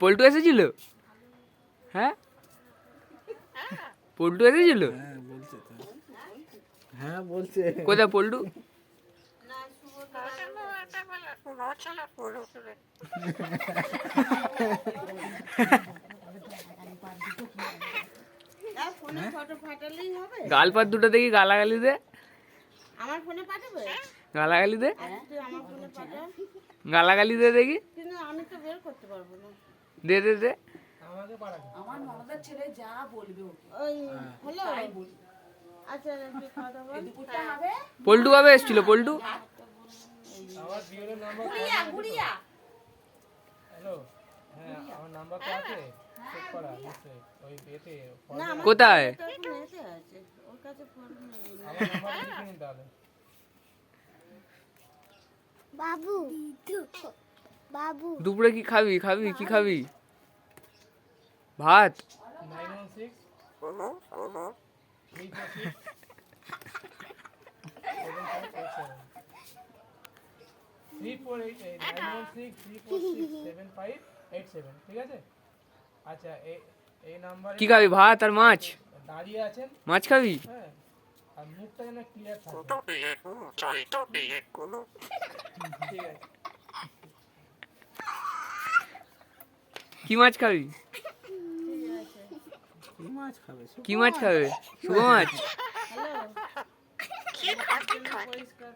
পল্টু এসেছিল? হ্যাঁ পল্টু এসেছিল? হ্যাঁ বলছে। কোথায় পল্টু? গালপাত দুটো দেখি, গালাগালি দে। আমার ফোনে পাঠাবে? গালাগালি দে, তুই আমার ফোনে পাঠা। গালাগালি দে দেখি। কিন্তু আমি তো বের করতে পারবো না। দে দে দে। আমার ননদের ছেলে যা বলবে ওকে ওই হ্যালো, তাই বলবে। আচ্ছা তুই খাওয়া দাওয়া এই দুপুরটা হবে পল্টু কবে এসেছিল? পল্টু গুড়িয়া গুড়িয়া হ্যালো, হ্যাঁ আমার নাম্বার তো আছে চেক করা আছে ওই এতে না আমার কোথায়? তো এখন এতে আছে, ওর কাছে ফোন নেই। আমার নাম্বার লিখে নিন তাহলে। বাবু বাবু দুপুরে কি খাবি? খাবি কি খাবি? ভাত? 916 346 ঠিক আছে? আচ্ছা এই নাম্বারে কি খাবি? ভাত আর মাছ? দাঁড়িয়ে আছেন, মাছ খাবি? হ্যাঁ, আর মুখটা যেন ক্লিয়ার থাকে। ঠিক আছে। কি মাছ খাবি? কি মাছ খাবে? কি মাছ খাবে? শুভ মাছ? হ্যালো, পরিষ্কার